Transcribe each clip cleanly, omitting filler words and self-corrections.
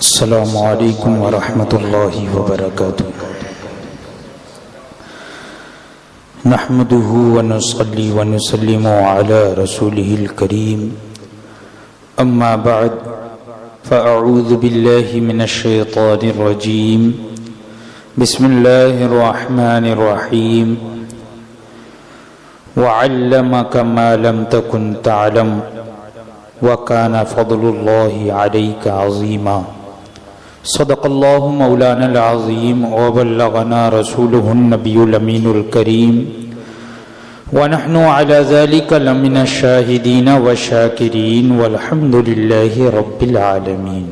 السلام علیکم ورحمۃ اللہ وبرکاتہ نحمده ونصلي ونسلم على رسوله الكريم اما بعد فاعوذ بالله من الشیطان الرجیم بسم اللہ الرحمن الرحیم وعلمك ما لم تكن تعلم وكان فضل الله عليك عظيما صدق الله مولانا العظيم وبلغنا رسوله النبي الأمين الكريم ونحن على ذلك لمن الشاهدين والشاكرين والحمد لله رب العالمين۔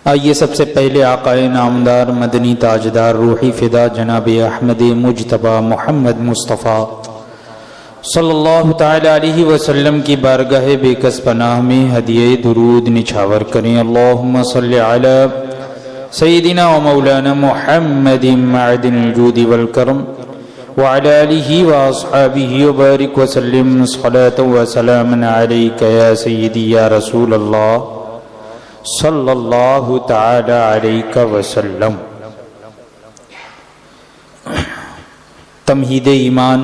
آئیے سب سے پہلے آقا نامدار مدنی تاجدار روحی فدا جناب احمد مجتبی محمد مصطفیٰ صلی اللہ تعالی علیہ وسلم کی بارگاہ بے کس پناہ میں ہدیہ درود نچھاور کریں۔ اللہم صلی علی سیدنا و مولانا محمد معدن الجود والکرم وعلی آلہ و اصحابہ وبارک وسلم صلاة و سلام علیک یا سیدی یا رسول اللہ صلی اللہ تعالی علیہ وسلم۔ تمہید ایمان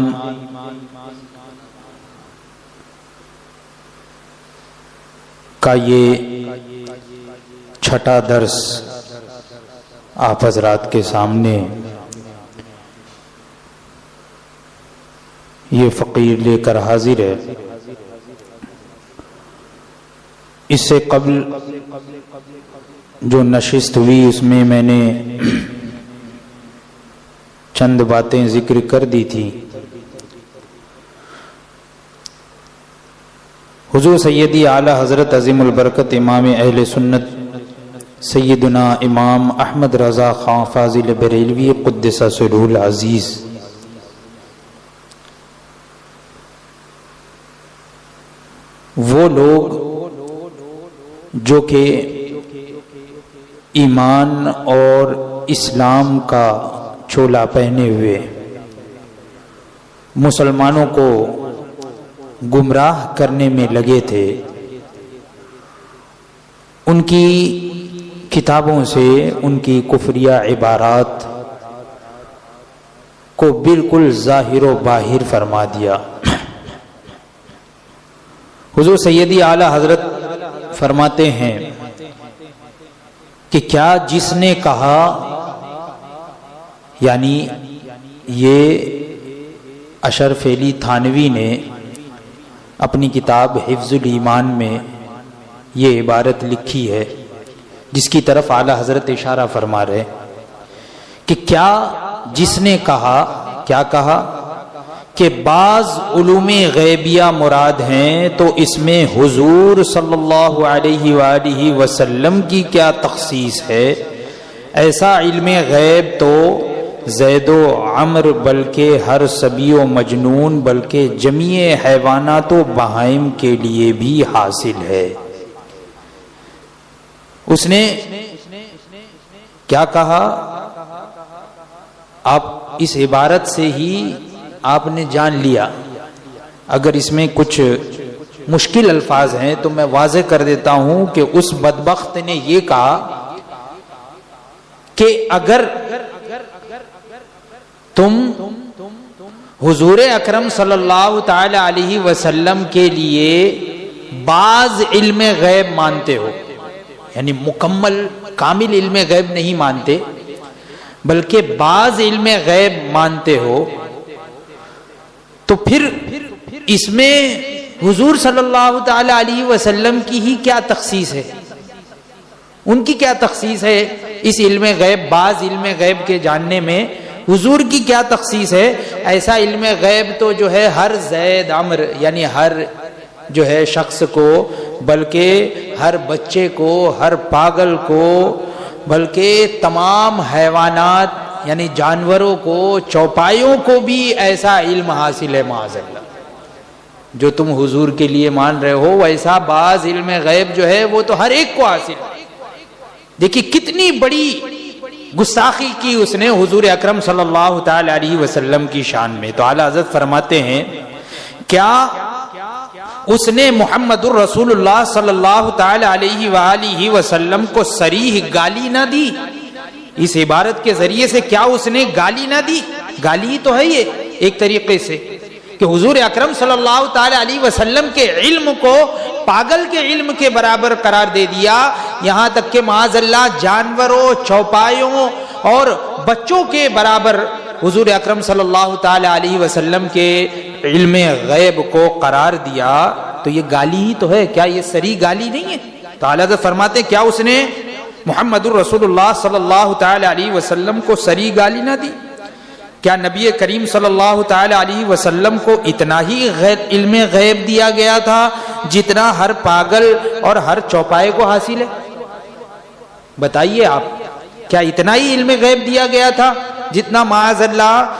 کا یہ چھٹا درس آپ حضرات کے سامنے یہ فقیر لے کر حاضر ہے۔ اس سے قبل جو نشست ہوئی اس میں میں نے چند باتیں ذکر کر دی تھی۔ حضور سیدی اعلی حضرت عظیم البرکت امام اہل سنت سیدنا امام احمد رضا خان فاضل بریلوی قدس سرہ العزیز وہ لوگ جو کہ ایمان اور اسلام کا چولا پہنے ہوئے مسلمانوں کو گمراہ کرنے میں لگے تھے، ان کی کتابوں سے ان کی کفریہ عبارات کو بالکل ظاہر و باہر فرما دیا۔ حضور سیدی اعلی حضرت فرماتے ہیں کہ کیا جس نے کہا، یعنی یہ اشرف علی تھانوی نے اپنی کتاب حفظ الایمان میں یہ عبارت لکھی ہے جس کی طرف اعلی حضرت اشارہ فرما رہے کہ کیا جس نے کہا، کیا کہا کہ بعض علوم غیبیہ مراد ہیں تو اس میں حضور صلی اللہ علیہ وآلہ وسلم کی کیا تخصیص ہے؟ ایسا علم غیب تو زید و عمر بلکہ ہر صبی و مجنون بلکہ جمیع حیوانات و بہائم کے لیے بھی حاصل ہے۔ اس نے کیا کہا؟ آپ اس عبارت سے ہی آپ نے جان لیا۔ اگر اس میں کچھ مشکل الفاظ ہیں تو میں واضح کر دیتا ہوں کہ اس بدبخت نے یہ کہا کہ اگر تم حضور اکرم صلی اللہ تعالی علیہ وسلم کے لیے بعض علم غیب مانتے ہو، یعنی مکمل کامل علم غیب نہیں مانتے بلکہ بعض علم غیب مانتے ہو، تو پھر اس میں حضور صلی اللہ تعالی علیہ وسلم کی ہی کیا تخصیص ہے؟ ان کی کیا تخصیص ہے اس علم غیب، بعض علم غیب کے جاننے میں حضور کی کیا تخصیص ہے؟ ایسا علم غیب تو جو ہے ہر زید عمر یعنی ہر جو ہے شخص کو، بلکہ ہر بچے کو، ہر پاگل کو، بلکہ تمام حیوانات یعنی جانوروں کو، چوپایوں کو بھی ایسا علم حاصل ہے۔ معاذ اللہ، جو تم حضور کے لیے مان رہے ہو ویسا بعض علم غیب جو ہے وہ تو ہر ایک کو حاصل ہے۔ دیکھیے کتنی بڑی گستاخی کی اس نے حضور اکرم صلی اللہ تعالی علیہ وسلم کی شان میں۔ تو اعلیٰ حضرت فرماتے ہیں کیا اس نے محمد الرسول اللہ صلی اللہ تعالی علیہ وآلہ وسلم کو صریح گالی نہ دی؟ اس عبارت کے ذریعے سے کیا اس نے گالی نہ دی؟ گالی تو ہے یہ ایک طریقے سے کہ حضور اکرم صلی اللہ تعالی علیہ وسلم کے علم کو پاگل کے علم کے برابر قرار دے دیا، یہاں تک کہ معاذ اللہ جانوروں، چوپایوں اور بچوں کے برابر حضور اکرم صلی اللہ تعالی علیہ وسلم کے علم غیب کو قرار دیا، تو یہ گالی ہی تو ہے، کیا یہ صریح گالی نہیں ہے؟ تو اعلیٰ حضرت فرماتے کیا اس نے محمد الرسول اللہ صلی اللہ تعالی علیہ وسلم کو صریح گالی نہ دی؟ کیا نبی کریم صلی اللہ تعالی علیہ وسلم کو اتنا ہی علم غیب دیا گیا تھا جتنا ہر پاگل اور ہر چوپائے کو حاصل ہے؟ بتائیے آپ، کیا اتنا ہی علم غیب دیا گیا تھا جتنا معاذ اللہ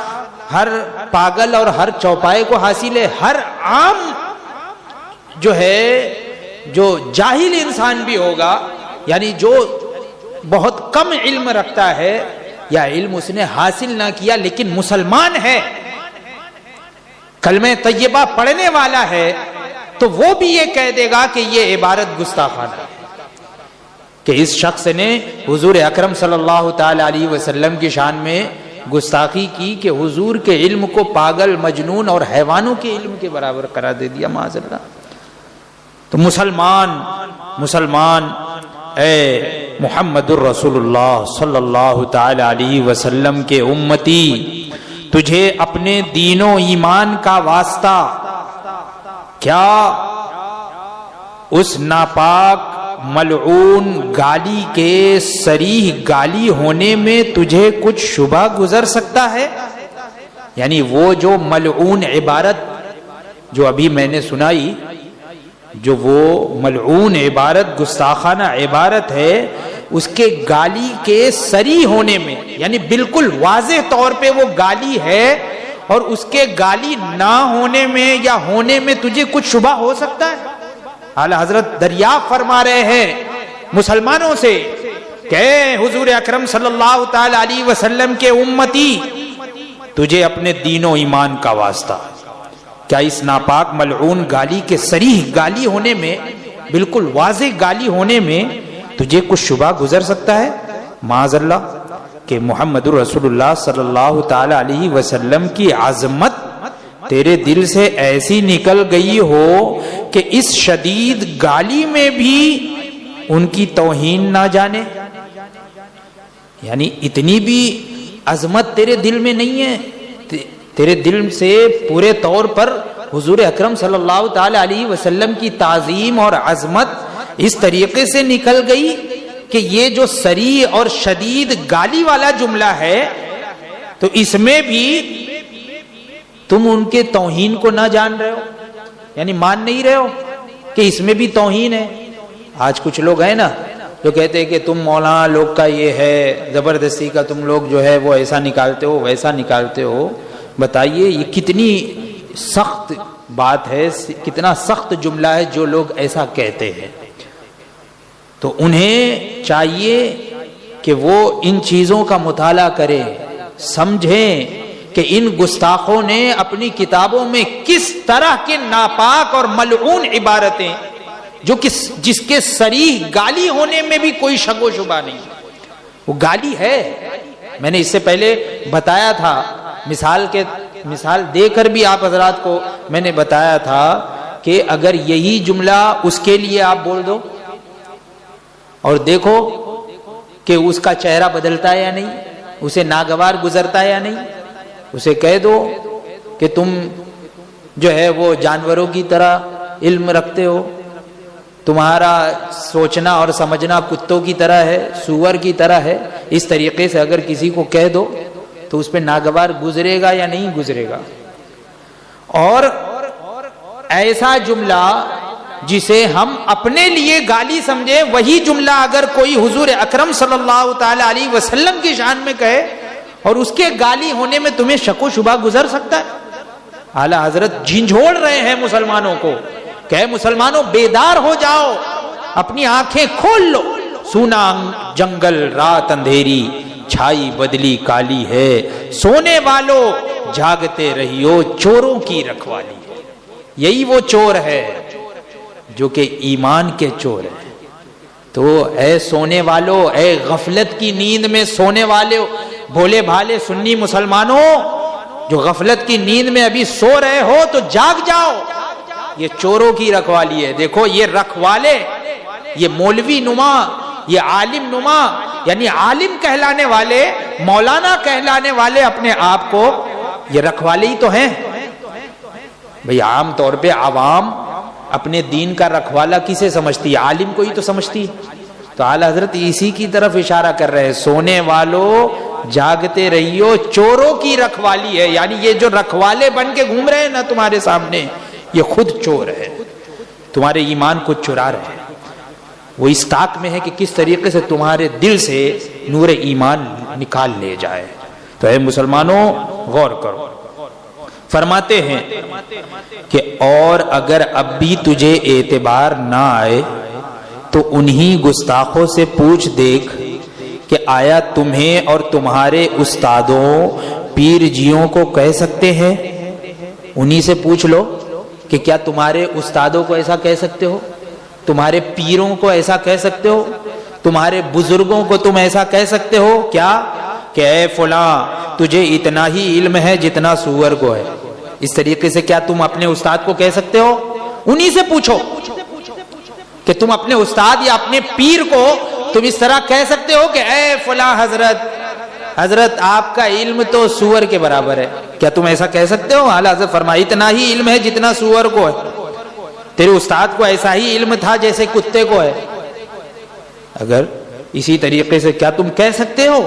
ہر پاگل اور ہر چوپائے کو حاصل ہے؟ ہر عام جو ہے، جو جاہل انسان بھی ہوگا، یعنی جو بہت کم علم رکھتا ہے یا علم اس نے حاصل نہ کیا لیکن مسلمان ہے، کلمہ طیبہ پڑھنے والا ہے، تو وہ بھی یہ کہہ دے گا کہ یہ عبارت گستاخانہ ہے، کہ اس شخص نے حضور اکرم صلی اللہ تعالی علیہ وسلم کی شان میں گستاخی کی کہ حضور کے علم کو پاگل، مجنون اور حیوانوں کے علم کے برابر قرار دے دیا معاذ اللہ۔ تو مسلمان اے محمد الرسول اللہ صلی اللہ تعالی علیہ وسلم کے امتی، تجھے اپنے دین و ایمان کا واسطہ کیا اس ناپاک ملعون گالی کے صریح گالی ہونے میں تجھے کچھ شبہ گزر سکتا ہے؟ یعنی وہ جو ملعون عبارت جو ابھی میں نے سنائی، جو وہ ملعون عبارت، گستاخانہ عبارت ہے، اس کے گالی کے صریح ہونے میں، یعنی بالکل واضح طور پہ وہ گالی ہے، اور اس کے گالی نہ ہونے میں یا ہونے میں تجھے کچھ شبہ ہو سکتا ہے؟ اعلیٰ حضرت دریافت فرما رہے ہیں مسلمانوں سے کہ حضور اکرم صلی اللہ تعالی علیہ وسلم کے امتی، تجھے اپنے دین و ایمان کا واسطہ کیا اس ناپاک ملعون گالی کے صریح گالی ہونے میں، بالکل واضح گالی ہونے میں تجھے کچھ شبہ گزر سکتا ہے؟ معاذ اللہ کہ محمد رسول اللہ صلی اللہ تعالی علیہ وسلم کی عظمت تیرے دل سے ایسی نکل گئی ہو کہ اس شدید گالی میں بھی ان کی توہین نہ جانے، یعنی اتنی بھی عظمت تیرے دل میں نہیں ہے، تیرے دل سے پورے طور پر حضور اکرم صلی اللہ تعالی علیہ وسلم کی تعظیم اور عظمت اس طریقے سے نکل گئی کہ یہ جو صریح اور شدید گالی والا جملہ ہے، تو اس میں بھی تم ان کے توہین کو نہ جان رہے ہو، یعنی مان نہیں رہے ہو کہ اس میں بھی توہین ہے۔ آج کچھ لوگ ہیں نا جو کہتے ہیں کہ تم مولانا لوگ کا یہ ہے، زبردستی کا تم لوگ جو ہے وہ ایسا نکالتے ہو ویسا نکالتے ہو۔ بتائیے یہ کتنی سخت بات ہے، کتنا سخت جملہ ہے جو لوگ ایسا کہتے ہیں۔ تو انہیں چاہیے کہ وہ ان چیزوں کا مطالعہ کریں، سمجھیں کہ ان گستاخوں نے اپنی کتابوں میں کس طرح کے ناپاک اور ملعون عبارتیں، جو جس کے صریح گالی ہونے میں بھی کوئی شک و شبہ نہیں، وہ گالی ہے۔ میں نے اس سے پہلے بتایا تھا، مثال دے کر بھی آپ حضرات کو میں نے بتایا تھا کہ اگر یہی جملہ اس کے لیے آپ بول دو اور دیکھو کہ اس کا چہرہ بدلتا ہے یا نہیں، اسے ناگوار گزرتا ہے یا نہیں، اسے کہہ دو کہ تم جو ہے وہ جانوروں کی طرح علم رکھتے ہو، تمہارا سوچنا اور سمجھنا کتوں کی طرح ہے، سور کی طرح ہے، اس طریقے سے اگر کسی کو کہہ دو تو اس پہ ناگوار گزرے گا یا نہیں گزرے گا؟ اور ایسا جملہ جسے ہم اپنے لیے گالی سمجھے، وہی جملہ اگر کوئی حضور اکرم صلی اللہ تعالی علیہ وسلم کی شان میں کہے اور اس کے گالی ہونے میں تمہیں شک و شبہ گزر سکتا ہے؟ اعلیٰ حضرت جھنجھوڑ رہے ہیں مسلمانوں کو کہ مسلمانوں بیدار ہو جاؤ، اپنی آنکھیں کھول لو، سونا جنگل رات اندھیری چھائی بدلی کالی ہے، سونے والوں جاگتے رہیو چوروں کی رکھوالی۔ یہی وہ چور ہے جو کہ ایمان کے چور ہیں. تو اے سونے والو، اے غفلت کی نیند میں سونے والے بھولے بھالے سنی مسلمانوں، جو غفلت کی نیند میں ابھی سو رہے ہو تو جاگ جاؤ. یہ چوروں کی رکھوالی ہے. دیکھو یہ رکھوالے، یہ مولوی نما، یہ عالم نما، یعنی عالم کہلانے والے، مولانا کہلانے والے اپنے آپ کو یہ رکھوالے ہی تو ہیں. بھئی عام طور پہ عوام اپنے دین کا رکھوالا کسے سمجھتی ہے؟ عالم کو ہی تو سمجھتی ہے. تو اعلیٰ حضرت اسی کی طرف اشارہ کر رہے ہیں، سونے والو جاگتے رہیو، چوروں کی رکھوالی ہے. یعنی یہ جو رکھوالے بن کے گھوم رہے ہیں نا تمہارے سامنے، یہ خود چور ہے، تمہارے ایمان کو چرا رہے ہیں. وہ اس طاق میں ہے کہ کس طریقے سے تمہارے دل سے نور ایمان نکال لے جائے. تو اے مسلمانوں غور کرو. فرماتے ہیں کہ اور اگر اب بھی تجھے اعتبار نہ آئے تو انہی گستاخوں سے پوچھ دیکھ کہ آیا تمہیں اور تمہارے استادوں پیر جیوں کو کہہ سکتے ہیں؟ انہی سے پوچھ لو کہ کیا تمہارے استادوں کو ایسا کہہ سکتے ہو؟ تمہارے پیروں کو ایسا کہہ سکتے ہو؟ تمہارے بزرگوں کو تم ایسا کہہ سکتے ہو کیا کہ اے فلاں تجھے اتنا ہی علم ہے جتنا سور کو ہے؟ اس طریقے سے کیا تم اپنے استاد کو کہہ سکتے ہو؟ انہی سے پوچھو کہ تم اپنے استاد یا اپنے پیر کو تم اس طرح کہہ سکتے ہو کہ اے فلاں حضرت آپ کا علم تو سور کے برابر ہے. کیا تم ایسا کہہ سکتے ہو؟ اعلیٰ حضرت فرمایا اتنا ہی علم ہے جتنا سور کو ہے. تیرے استاد کو ایسا ہی علم تھا جیسے کتے کو ہے. اگر اسی طریقے سے کیا تم کہہ سکتے ہو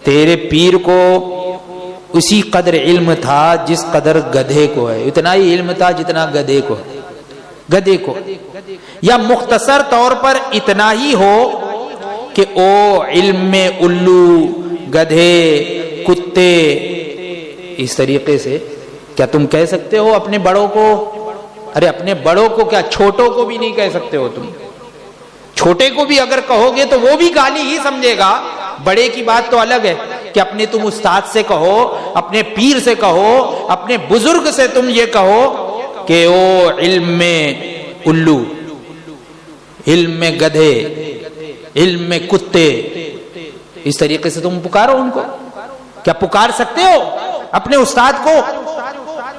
تیرے پیر کو اسی قدر علم تھا جس قدر گدھے کو ہے؟ اتنا ہی علم تھا جتنا گدھے کو. یا مختصر طور پر اتنا ہی ہو کہ او علم میں الو، گدھے، کتے، اس طریقے سے کیا تم کہہ سکتے ہو اپنے بڑوں کو؟ ارے اپنے بڑوں کو کیا، چھوٹوں کو بھی نہیں کہہ سکتے ہو تم. چھوٹے کو بھی اگر کہو گے تو وہ بھی گالی ہی سمجھے گا. بڑے کی بات تو الگ ہے کہ اپنے تم استاد سے کہو، اپنے پیر سے کہو، اپنے بزرگ سے تم یہ کہو کہ او علم میں الو، علم میں گدھے، علم میں کتے. اس طریقے سے تم پکارو ان کو. کیا پکار سکتے ہو اپنے استاد کو؟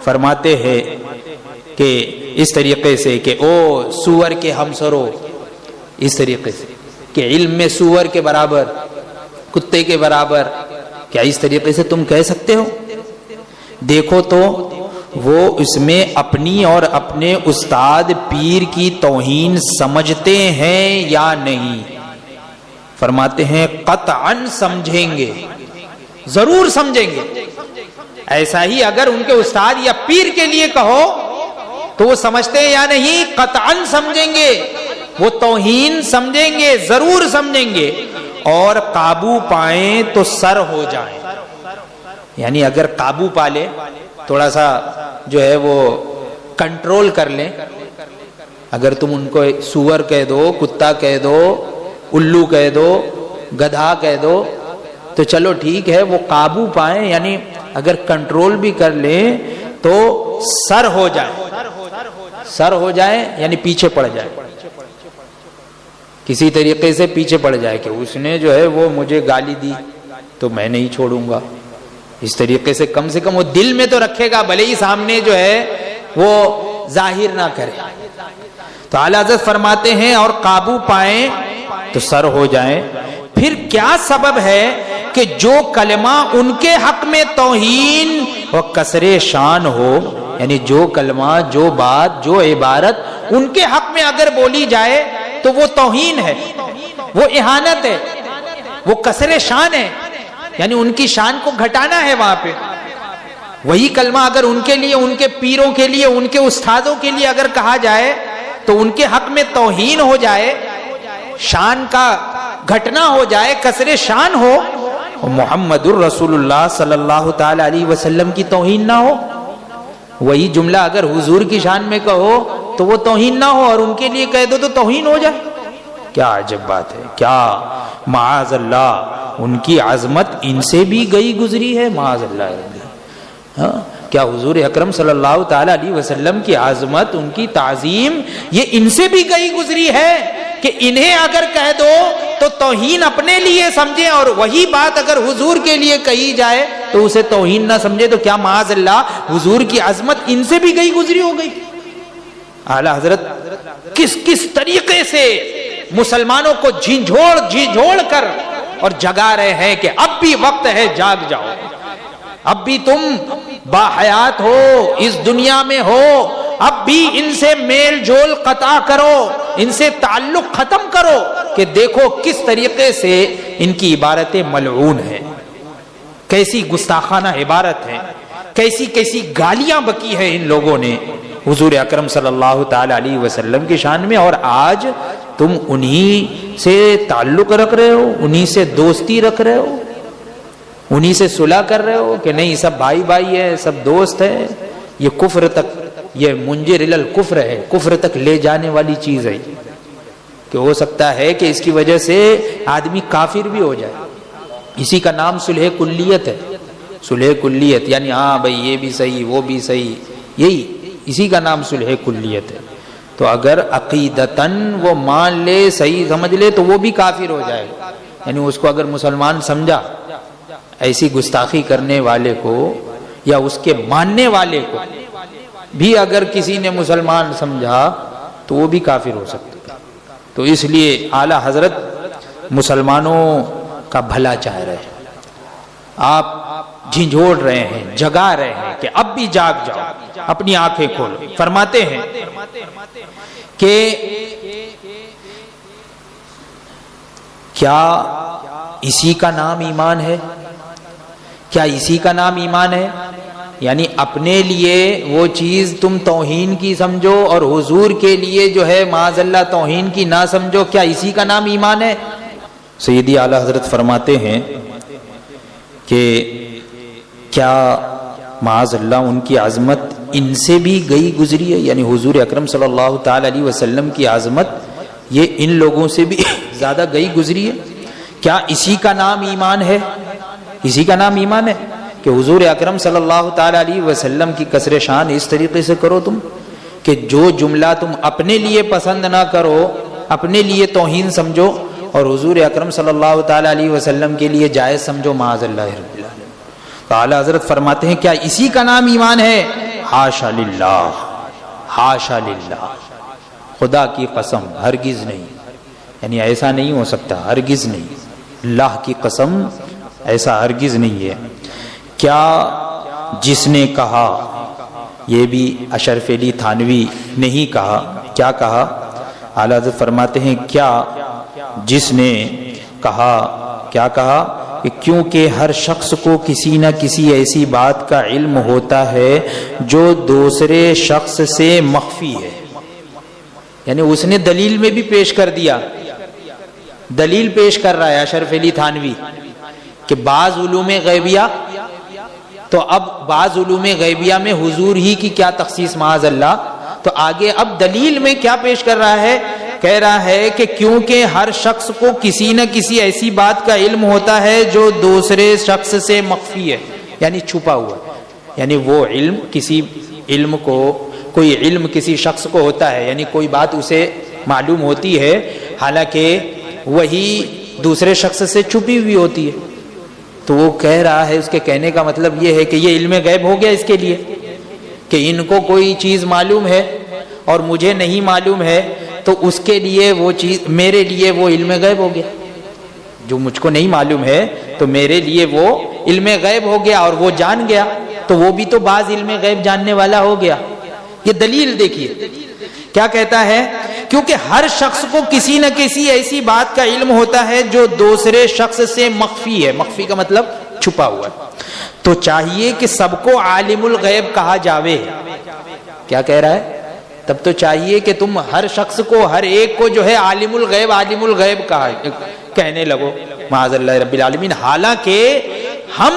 فرماتے ہیں کہ اس طریقے سے کہ او سور کے ہمسرو، اس طریقے سے کہ علم میں سور کے برابر، کتے کے برابر. کیا اس طریقے سے تم کہہ سکتے ہو؟ دیکھو تو وہ اس میں اپنی اور اپنے استاد پیر کی توہین سمجھتے ہیں یا نہیں؟ فرماتے ہیں قطعاً سمجھیں گے، ضرور سمجھیں گے. ایسا ہی اگر ان کے استاد یا پیر کے لیے کہو تو وہ سمجھتے ہیں یا نہیں؟ قطعاً سمجھیں گے، وہ توہین سمجھیں گے، ضرور سمجھیں گے. اور قابو پائیں تو سر ہو جائیں. یعنی اگر قابو پا لے، تھوڑا سا جو ہے وہ کنٹرول کر لیں. اگر تم ان کو سور کہہ دو، کتا کہہ دو، الو کہہ دو، گدھا کہہ دو تو چلو ٹھیک ہے، وہ قابو پائیں. یعنی اگر کنٹرول بھی کر لیں تو سر ہو جائے، سر ہو جائے یعنی پیچھے پڑ جائے، کسی طریقے سے پیچھے پڑ جائے کہ اس نے جو ہے وہ مجھے گالی دی تو میں نہیں چھوڑوں گا. اس طریقے سے کم وہ دل میں تو رکھے گا، بھلے ہی سامنے جو ہے وہ ظاہر نہ کرے. تو اعلیٰ حضرت فرماتے ہیں اور قابو پائیں تو سر ہو جائیں. پھر کیا سبب ہے کہ جو کلمہ ان کے حق میں توہین و کسر شان ہو، یعنی جو کلمہ، جو بات، جو عبارت ان کے حق میں اگر بولی جائے تو وہ توہین ہے، وہ اہانت ہے، وہ کسر شان ہے، یعنی ان کی شان کو گھٹانا ہے وہاں پہ. وہی کلمہ اگر ان کے لیے، ان کے پیروں کے لیے، ان کے استادوں کے لیے اگر کہا جائے تو ان کے حق میں توہین ہو جائے، شان کا گھٹنا ہو جائے، کسر شان ہو. محمد الرسول اللہ صلی اللہ تعالی علیہ وسلم کی توہین نہ ہو. وہی جملہ اگر حضور کی شان میں کہو تو وہ توہین نہ ہو، اور ان کے لیے کہہ دو تو توہین ہو جائے. کیا عجب بات ہے! کیا معاذ اللہ، ان کی عظمت ان سے بھی گئی گزری ہے، معاذ اللہ. کیا حضور اکرم صلی اللہ تعالی علیہ وسلم کی عظمت، ان کی تعظیم یہ ان سے بھی گئی گزری ہے کہ انہیں اگر کہہ دو تو توہین اپنے لیے سمجھیں، اور وہی بات اگر حضور کے لیے کہی جائے تو اسے توہین نہ سمجھے؟ تو کیا معاذ اللہ حضور کی عظمت ان سے بھی گئی گزری ہو گئی؟ اعلی حضرت کس طریقے سے مسلمانوں کو جھنجھوڑ کر اور جگا رہے ہیں کہ اب بھی وقت ہے، جاگ جاؤ، اب بھی تم باحیات ہو، اس دنیا میں ہو، اب بھی ان سے میل جول قطع کرو، ان سے تعلق ختم کرو، کہ دیکھو کس طریقے سے ان کی عبارتیں ملعون ہیں، کیسی گستاخانہ عبارت ہے، کیسی گالیاں بکی ہیں ان لوگوں نے حضور اکرم صلی اللہ تعالی علیہ وسلم کی شان میں، اور آج تم انہی سے تعلق رکھ رہے ہو، انہی سے دوستی رکھ رہے ہو، انہی سے صلح کر رہے ہو کہ نہیں سب بھائی بھائی ہے، سب دوست ہے۔ یہ کفر تک، یہ منجر الی الکفر ہے، کفر تک لے جانے والی چیز ہے، کہ ہو سکتا ہے کہ اس کی وجہ سے آدمی کافر بھی ہو جائے۔ اسی کا نام صلح کلیت ہے، صلح کلیت، یعنی ہاں بھائی یہ بھی صحیح وہ بھی صحیح، یہی اسی کا نام صلح کلیت ہے۔ تو اگر عقیدتاً وہ مان لے، صحیح سمجھ لے، تو وہ بھی کافر ہو جائے گا، یعنی اس کو اگر مسلمان سمجھا، ایسی گستاخی کرنے والے کو یا اس کے ماننے والے کو بھی اگر کسی نے مسلمان سمجھا تو وہ بھی کافر ہو سکتا۔ تو اس لیے اعلی حضرت مسلمانوں کا بھلا چاہ رہے ہیں، آپ جھنجھوڑ رہے ہیں، جگا رہے ہیں کہ اب بھی جاگ جاؤ، اپنی آنکھیں کھولو۔ فرماتے ہیں کہ کیا اسی کا نام ایمان ہے؟ کیا اسی کا نام ایمان ہے؟ یعنی اپنے لیے وہ چیز تم توہین کی سمجھو اور حضور کے لیے جو ہے معاذ اللہ توہین کی نہ سمجھو، کیا اسی کا نام ایمان ہے؟ سیدی اعلی حضرت فرماتے ہیں کہ کیا معاذ اللہ ان کی عظمت ان سے بھی گئی گزری ہے، یعنی حضور اکرم صلی اللہ تعالی علیہ وسلم کی عظمت یہ ان لوگوں سے بھی زیادہ گئی گزری ہے؟ کیا اسی کا نام ایمان ہے؟ اسی کا نام ایمان ہے کہ حضور اکرم صلی اللہ تعالی علیہ وسلم کی کسر شان اس طریقے سے کرو تم کہ جو جملہ تم اپنے لیے پسند نہ کرو، اپنے لیے توہین سمجھو، اور حضور اکرم صلی اللہ تعالی علیہ وسلم کے لیے جائز سمجھو، معاذ اللہ رب العالمین۔ تو اعلی حضرت فرماتے ہیں کیا اسی کا نام ایمان ہے؟ حاشا للہ، حاشا للہ، خدا کی قسم ہرگز نہیں، یعنی ایسا نہیں ہو سکتا، ہرگز نہیں، اللہ کی قسم ایسا ہرگز نہیں ہے۔ کیا جس نے کہا، یہ بھی اشرف علی تھانوی نے ہی کہا، کیا کہا؟ اعلی حضرت فرماتے ہیں کیا جس نے کہا، کیا کہا کہ کیونکہ ہر شخص کو کسی نہ کسی ایسی بات کا علم ہوتا ہے جو دوسرے شخص سے مخفی ہے، یعنی اس نے دلیل میں بھی پیش کر دیا، دلیل پیش کر رہا ہے اشرف علی تھانوی کہ بعض علوم غیبیہ، تو اب بعض علوم غیبیہ میں حضور ہی کی کیا تخصیص معاذ اللہ، تو آگے اب دلیل میں کیا پیش کر رہا ہے؟ کہہ رہا ہے کہ کیونکہ ہر شخص کو کسی نہ کسی ایسی بات کا علم ہوتا ہے جو دوسرے شخص سے مخفی ہے، یعنی چھپا ہوا، یعنی وہ علم، کسی علم کو، کوئی علم کسی شخص کو ہوتا ہے، یعنی کوئی بات اسے معلوم ہوتی ہے حالانکہ وہی دوسرے شخص سے چھپی ہوئی ہوتی ہے۔ تو وہ کہہ رہا ہے، اس کے کہنے کا مطلب یہ ہے کہ یہ علم غیب ہو گیا اس کے لیے کہ ان کو کوئی چیز معلوم ہے اور مجھے نہیں معلوم ہے، تو اس کے لیے وہ چیز، میرے لیے وہ علم غیب ہو گیا، جو مجھ کو نہیں معلوم ہے تو میرے لیے وہ علم غیب ہو گیا اور وہ جان گیا، تو وہ بھی تو بعض علم غیب جاننے والا ہو گیا۔ یہ دلیل دیکھیے کیا کہتا ہے، کیونکہ ہر شخص کو کسی نہ کسی ایسی بات کا علم ہوتا ہے جو دوسرے شخص سے مخفی ہے، مخفی کا مطلب چھپا ہوا ہے، تو چاہیے کہ سب کو عالم الغیب کہا جاوے۔ کیا کہہ رہا ہے؟ تب تو چاہیے کہ تم ہر شخص کو، ہر ایک کو جو ہے عالم الغیب، عالم الغیب کہنے لگو، معاذ اللہ رب العالمین، حالانکہ ہم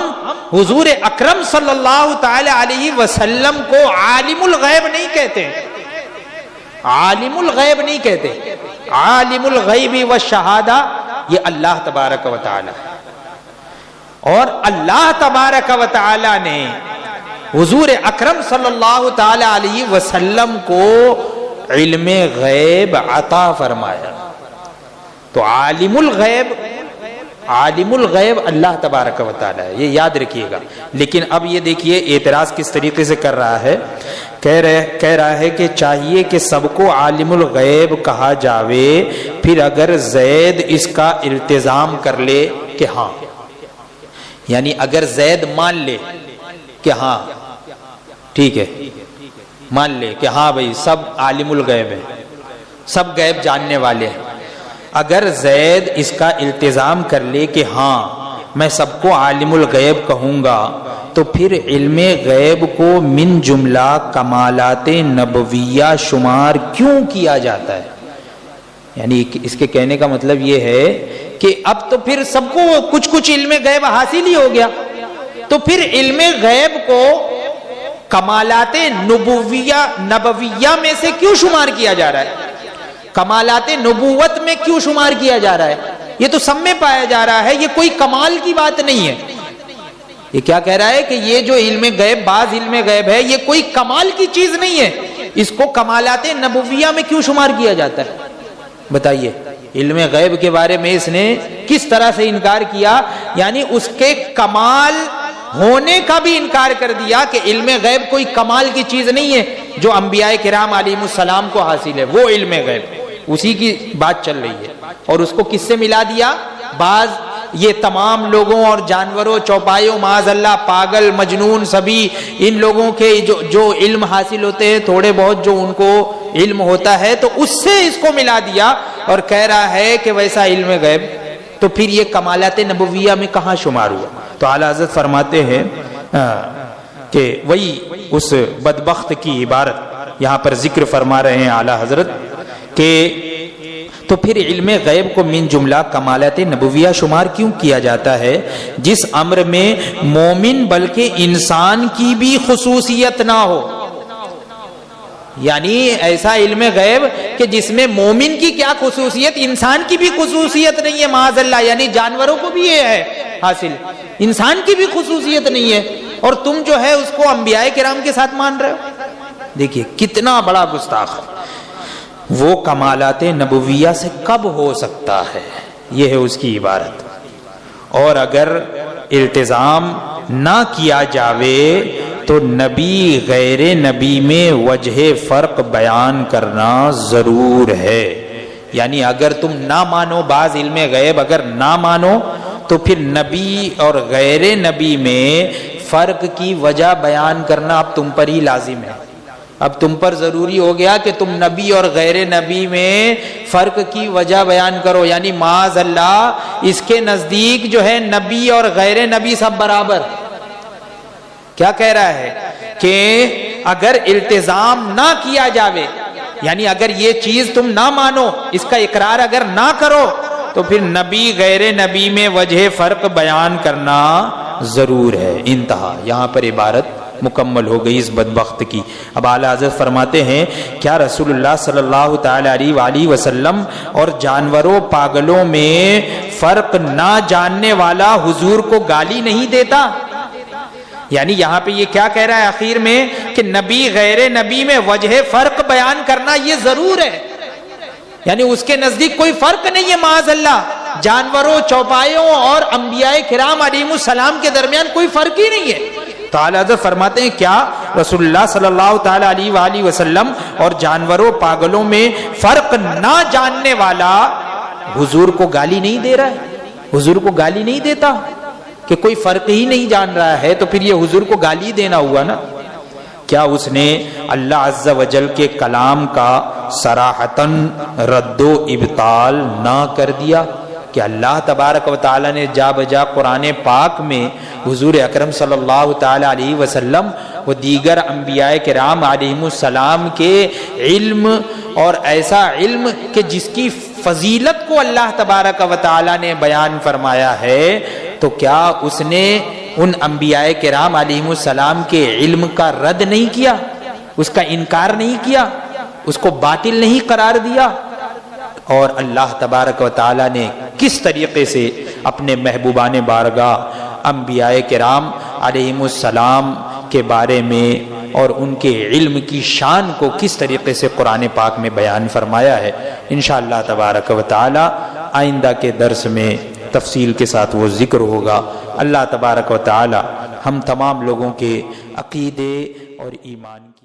حضور اکرم صلی اللہ تعالی علیہ وسلم کو عالم الغیب نہیں کہتے، عالم الغیب نہیں کہتے، عالم الغیب والشہادہ یہ اللہ تبارک و تعالی ہے، اور اللہ تبارک و تعالی نے حضور اکرم صلی اللہ تعالی علیہ وسلم کو علم غیب عطا فرمایا. تو عالم الغیب اللہ تبارک و تعالی ہے، یہ یاد رکھیے گا. لیکن اب یہ دیکھیے اعتراض کس طریقے سے کر رہا ہے. کہہ رہا ہے کہ چاہیے کہ سب کو عالم الغیب کہا جاوے، پھر اگر زید اس کا التزام کر لے کہ ہاں، یعنی اگر زید مان لے کہ ہاں ٹھیک ہے، مان لے کہ ہاں بھائی سب عالم الغیب ہیں، سب غیب جاننے والے ہیں، اگر زید اس کا التزام کر لے کہ ہاں میں سب کو عالم الغیب کہوں گا، تو پھر علم غیب کو من جملہ کمالات نبویہ شمار کیوں کیا جاتا ہے؟ یعنی اس کے کہنے کا مطلب یہ ہے کہ اب تو پھر سب کو کچھ علم غیب حاصل ہی ہو گیا، تو پھر علم غیب کو کمالات نبویہ میں سے کیوں شمار کیا جا رہا ہے؟ کمالات نبوت میں کیوں شمار کیا جا رہا ہے؟ یہ تو سب میں پایا جا رہا ہے، یہ کوئی کمال کی بات نہیں ہے. یہ کیا کہہ رہا ہے کہ یہ جو علم غیب، بعض علم غیب ہے، یہ کوئی کمال کی چیز نہیں ہے، اس کو کمالات نبویہ میں کیوں شمار کیا جاتا ہے؟ بتائیے. علم غیب کے بارے میں اس نے کس طرح سے انکار کیا، یعنی اس کے کمال ہونے کا بھی انکار کر دیا کہ علم غیب کوئی کمال کی چیز نہیں ہے جو انبیاء کرام علیہم السلام کو حاصل ہے، وہ علم غیب اسی کی بات چل رہی ہے. اور اس کو کس سے ملا دیا؟ بعض یہ تمام لوگوں اور جانوروں، چوپایوں، معاذ اللہ پاگل مجنون سبھی ان لوگوں کے جو علم حاصل ہوتے ہیں، تھوڑے بہت جو ان کو علم ہوتا ہے، تو اس سے اس کو ملا دیا اور کہہ رہا ہے کہ ویسا علم غیب. تو پھر یہ کمالات نبویہ میں کہاں شمار ہوا؟ تو اعلیٰ حضرت فرماتے ہیں کہ وہی اس بدبخت کی عبارت یہاں پر ذکر فرما رہے ہیں اعلیٰ حضرت کہ تو پھر علم غیب کو من جملہ کمالات نبویہ شمار کیوں کیا جاتا ہے جس امر میں مومن بلکہ انسان کی بھی خصوصیت نہ ہو؟ یعنی ایسا علم غیب کہ جس میں مومن کی کیا خصوصیت، انسان کی بھی خصوصیت نہیں ہے معاذ اللہ، یعنی جانوروں کو بھی یہ ہے حاصل، انسان کی بھی خصوصیت نہیں ہے، اور تم جو ہے اس کو انبیاء کرام کے ساتھ مان رہے ہو. دیکھیے کتنا بڑا گستاخ. وہ کمالات نبویہ سے کب ہو سکتا ہے؟ یہ ہے اس کی عبارت. اور اگر التزام نہ کیا جاوے تو نبی غیر نبی میں وجہ فرق بیان کرنا ضرور ہے. یعنی اگر تم نہ مانو بعض علم غیب، اگر نہ مانو تو پھر نبی اور غیر نبی میں فرق کی وجہ بیان کرنا اب تم پر ہی لازم ہے. اب تم پر ضروری ہو گیا کہ تم نبی اور غیر نبی میں فرق کی وجہ بیان کرو. یعنی معاذ اللہ اس کے نزدیک جو ہے نبی اور غیر نبی سب برابر. کیا کہہ رہا ہے کہ اگر التزام نہ کیا جاوے، یعنی اگر یہ چیز تم نہ مانو، اس کا اقرار اگر نہ کرو، تو پھر نبی غیر نبی میں وجہ فرق بیان کرنا ضرور ہے. انتہا. یہاں پر عبارت مکمل ہو گئی اس بدبخت کی. اب اعلیٰ حضرت فرماتے ہیں کیا رسول اللہ صلی اللہ تعالی علیہ وآلہ وسلم اور جانوروں پاگلوں میں فرق نہ جاننے والا حضور کو گالی نہیں دیتا؟ یعنی یہاں پہ یہ کیا کہہ رہا ہے آخر میں کہ نبی غیر نبی میں وجہ فرق بیان کرنا یہ ضرور ہے. یعنی اس کے نزدیک کوئی فرق نہیں ہے معاذ اللہ، جانوروں، چوپایوں اور انبیاء کرام علیہم السلام کے درمیان کوئی فرق ہی نہیں ہے. تو اعلیٰ حضرت فرماتے ہیں کیا رسول اللہ صلی اللہ تعالی علیہ وآلہ وسلم اور جانوروں پاگلوں میں فرق نہ جاننے والا حضور کو گالی نہیں دے رہا ہے؟ حضور کو گالی نہیں دیتا کہ کوئی فرق ہی نہیں جان رہا ہے، تو پھر یہ حضور کو گالی دینا ہوا نا. کیا اس نے اللہ عز و جل کے کلام کا صراحتاً رد و ابطال نہ کر دیا کہ اللہ تبارک و تعالی نے جا بجا قرآن پاک میں حضور اکرم صلی اللہ تعالی علیہ وسلم و دیگر انبیاء کرام علیہم السلام کے علم، اور ایسا علم کہ جس کی فضیلت کو اللہ تبارک و تعالی نے بیان فرمایا ہے، تو کیا اس نے ان انبیاء کرام علیہم السلام کے علم کا رد نہیں کیا، اس کا انکار نہیں کیا، اس کو باطل نہیں قرار دیا؟ اور اللہ تبارک و تعالی نے کس طریقے سے اپنے محبوبان بارگاہ انبیاء کرام علیہم السلام کے بارے میں اور ان کے علم کی شان کو کس طریقے سے قرآن پاک میں بیان فرمایا ہے، انشاءاللہ تبارک و تعالی آئندہ کے درس میں تفصیل کے ساتھ وہ ذکر ہوگا۔ اللہ تبارک و تعالی ہم تمام لوگوں کے عقیدے اور ایمان کی